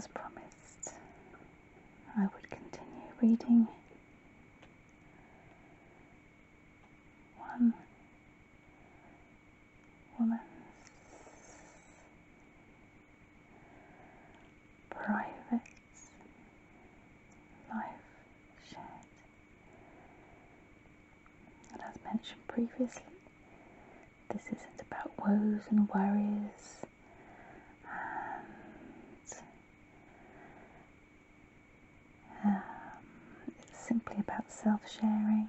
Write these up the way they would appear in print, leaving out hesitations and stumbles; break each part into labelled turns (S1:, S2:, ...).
S1: As promised, I would continue reading one woman's private life shared. And as mentioned previously, this isn't about woes and worries and it's simply about self-sharing.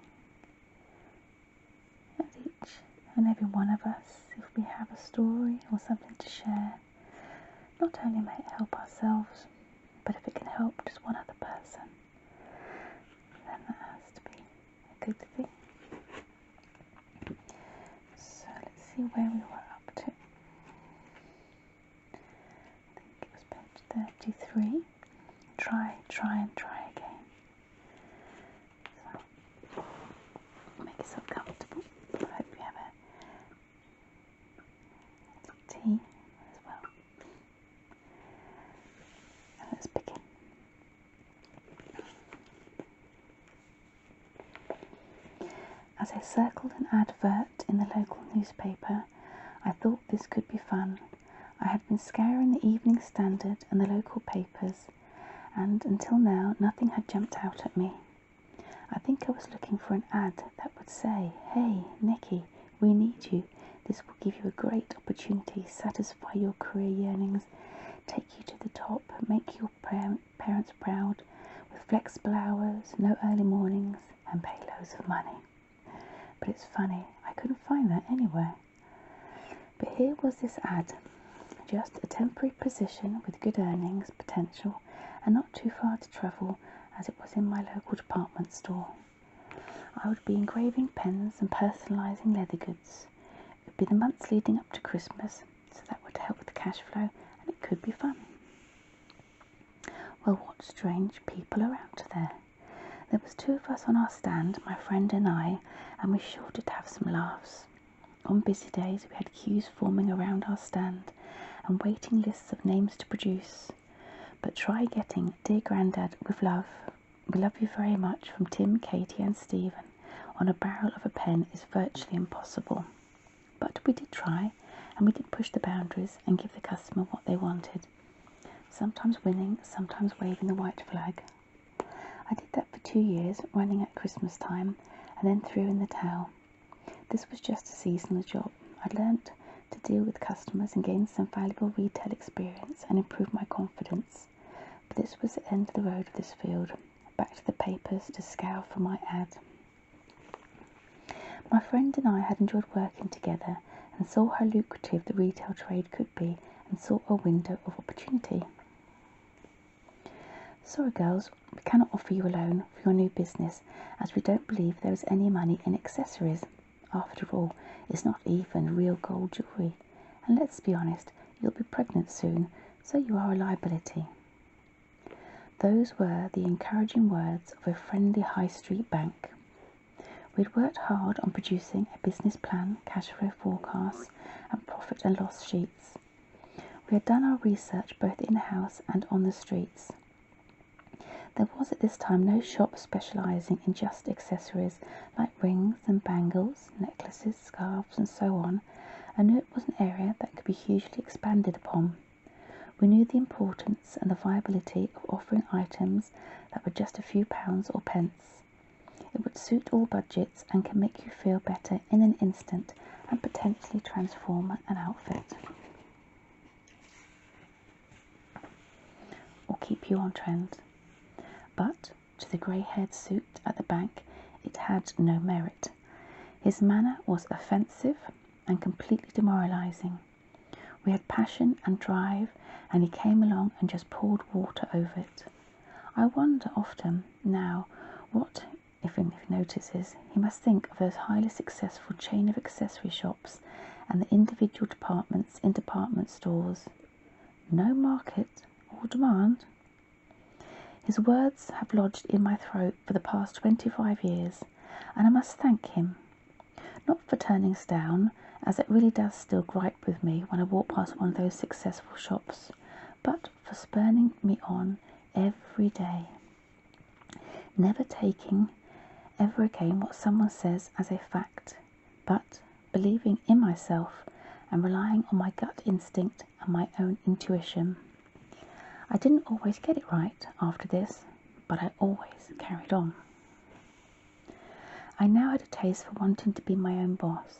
S1: And each and every one of us, if we have a story or something to share, not only may it help ourselves, but if it can help just one other person, then that has to be a good thing. So let's see where we were up to. I think it was page 33. Try and try again. So make yourself comfortable. I hope you have a tea as well. And let's begin. As I circled an advert in the local newspaper, I thought this could be fun. I had been scouring the Evening Standard and the local papers, and until now nothing had jumped out at me. I think I was looking for an ad that would say, "Hey, Nikki, we need you. This will give you a great opportunity, satisfy your career yearnings, take you to the top, make your parents proud, with flexible hours, no early mornings, and pay loads of money." But it's funny, I couldn't find that anywhere. But here was this ad, just a temporary position with good earnings potential and not too far to travel, as it was in my local department store. I would be engraving pens and personalising leather goods. It would be the months leading up to Christmas, so that would help with the cash flow, and it could be fun. Well, what strange people are out there. There was 2 of us on our stand, my friend and I, and we sure did have some laughs. On busy days we had queues forming around our stand and waiting lists of names to produce. But try getting "Dear Grandad, with love, we love you very much" from Tim, Katie and Stephen on a barrel of a pen is virtually impossible. But we did try, and we did push the boundaries and give the customer what they wanted. Sometimes winning, sometimes waving the white flag. I did that for 2 years, running at Christmas time, and then threw in the towel. This was just a seasonal job. I learnt to deal with customers and gain some valuable retail experience and improve my confidence. But this was the end of the road of this field. Back to the papers to scour for my ad. My friend and I had enjoyed working together and saw how lucrative the retail trade could be and saw a window of opportunity. "Sorry girls, we cannot offer you a loan for your new business as we don't believe there is any money in accessories. After all, it's not even real gold jewellery. And let's be honest, you'll be pregnant soon, so you are a liability." Those were the encouraging words of a friendly high street bank. We'd worked hard on producing a business plan, cash flow forecasts and profit and loss sheets. We had done our research both in-house and on the streets. There was at this time no shop specialising in just accessories like rings and bangles, necklaces, scarves and so on, and knew it was an area that could be hugely expanded upon. We knew the importance and the viability of offering items that were just a few pounds or pence. It would suit all budgets and can make you feel better in an instant and potentially transform an outfit. Or keep you on trend. But to the grey-haired suit at the bank, it had no merit. His manner was offensive and completely demoralising. We had passion and drive, and he came along and just poured water over it. I wonder often now what, if he notices, he must think of those highly successful chain of accessory shops and the individual departments in department stores. No market or demand. His words have lodged in my throat for the past 25 years, and I must thank him. Not for turning us down, as it really does still gripe with me when I walk past one of those successful shops, but for spurring me on every day, never taking ever again what someone says as a fact, but believing in myself and relying on my gut instinct and my own intuition. I didn't always get it right after this, but I always carried on. I now had a taste for wanting to be my own boss.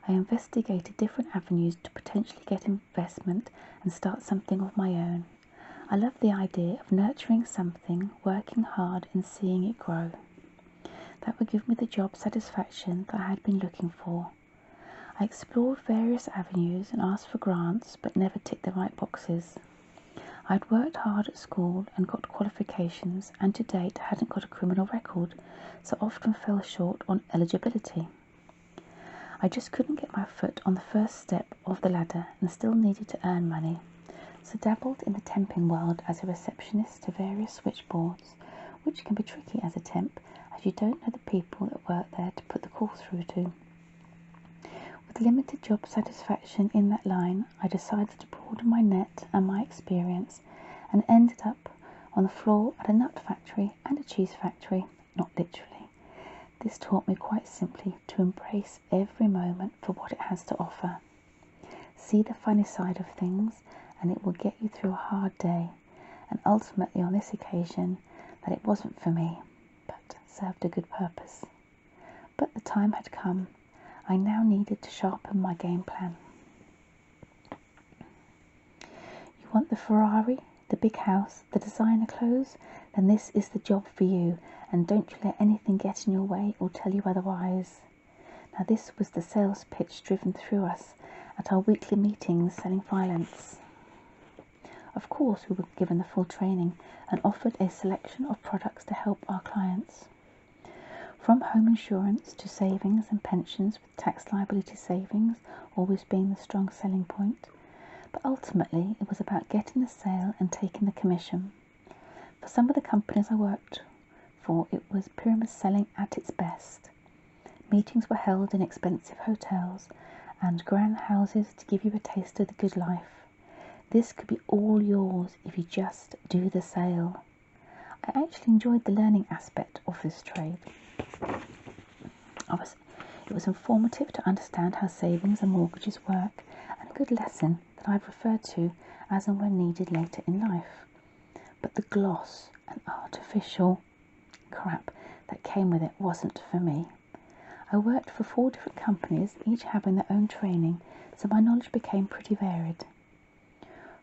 S1: I investigated different avenues to potentially get investment and start something of my own. I love the idea of nurturing something, working hard and seeing it grow. That would give me the job satisfaction that I had been looking for. I explored various avenues and asked for grants, but never ticked the right boxes. I'd worked hard at school and got qualifications, and to date hadn't got a criminal record, so often fell short on eligibility. I just couldn't get my foot on the first step of the ladder and still needed to earn money, so dabbled in the temping world as a receptionist to various switchboards, which can be tricky as a temp, as you don't know the people that work there to put the call through to. With limited job satisfaction in that line, I decided to broaden my net and my experience, and ended up on the floor at a nut factory and a cheese factory, not literally. This taught me quite simply to embrace every moment for what it has to offer. See the funny side of things, and it will get you through a hard day, and ultimately on this occasion that it wasn't for me, but served a good purpose. But the time had come. I now needed to sharpen my game plan. You want the Ferrari, the big house, the designer clothes? Then this is the job for you, and don't you let anything get in your way or tell you otherwise. Now this was the sales pitch driven through us at our weekly meetings selling violence. Of course we were given the full training and offered a selection of products to help our clients. From home insurance to savings and pensions, with tax liability savings always being the strong selling point. But ultimately it was about getting the sale and taking the commission. For some of the companies I worked for, it was pyramid selling at its best. Meetings were held in expensive hotels and grand houses to give you a taste of the good life. This could be all yours if you just do the sale. I actually enjoyed the learning aspect of this trade. It was informative to understand how savings and mortgages work, and a good lesson that I'd refer to as and when needed later in life. But the gloss and artificial crap that came with it wasn't for me. I worked for 4 different companies, each having their own training, so my knowledge became pretty varied.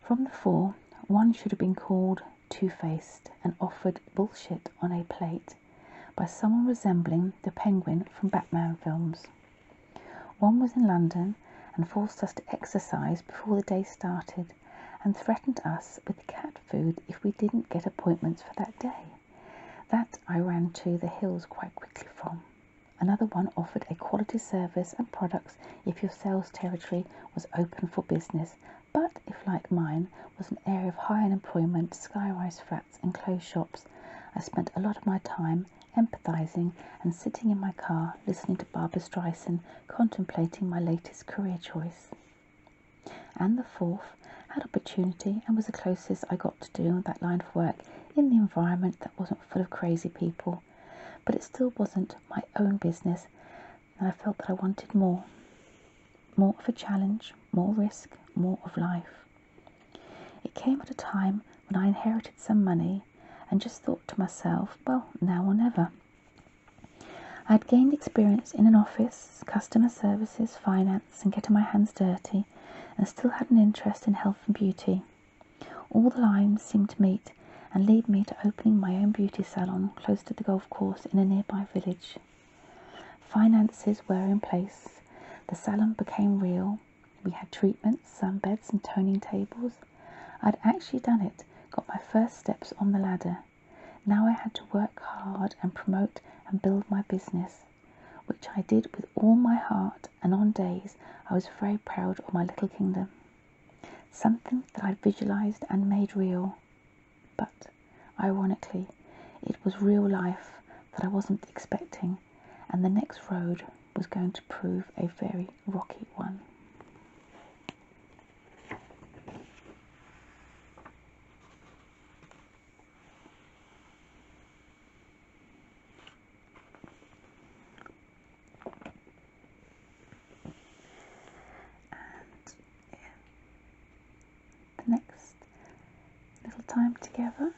S1: From the 4, one should have been called two-faced and offered bullshit on a plate by someone resembling the Penguin from Batman films. One was in London and forced us to exercise before the day started and threatened us with cat food if we didn't get appointments for that day. That I ran to the hills quite quickly from. Another one offered a quality service and products if your sales territory was open for business, but if, like mine, was an area of high unemployment, sky-rise flats and closed shops, I spent a lot of my time empathising and sitting in my car listening to Barbra Streisand, contemplating my latest career choice. And the 4th had opportunity and was the closest I got to doing that line of work in the environment that wasn't full of crazy people, but it still wasn't my own business, and I felt that I wanted more of a challenge, more risk, more of life. It came at a time when I inherited some money and just thought to myself, well, now or never. I had gained experience in an office, customer services, finance, and getting my hands dirty, and still had an interest in health and beauty. All the lines seemed to meet and lead me to opening my own beauty salon close to the golf course in a nearby village. Finances were in place. The salon became real. We had treatments, sunbeds and toning tables. I'd actually done it, got my first steps on the ladder. Now I had to work hard and promote and build my business, which I did with all my heart, and on days I was very proud of my little kingdom. Something that I'd visualised and made real. But, ironically, it was real life that I wasn't expecting, and the next road was going to prove a very rocky one. time together.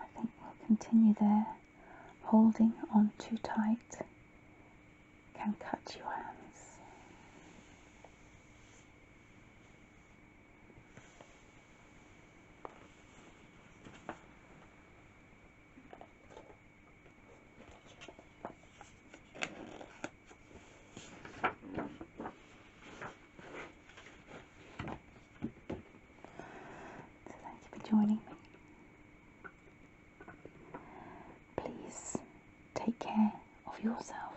S1: I think we'll continue there. Holding on too tight can cut your hands. So thank you for joining me. Please take care of yourself.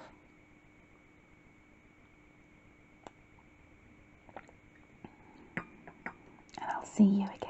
S1: And I'll see you again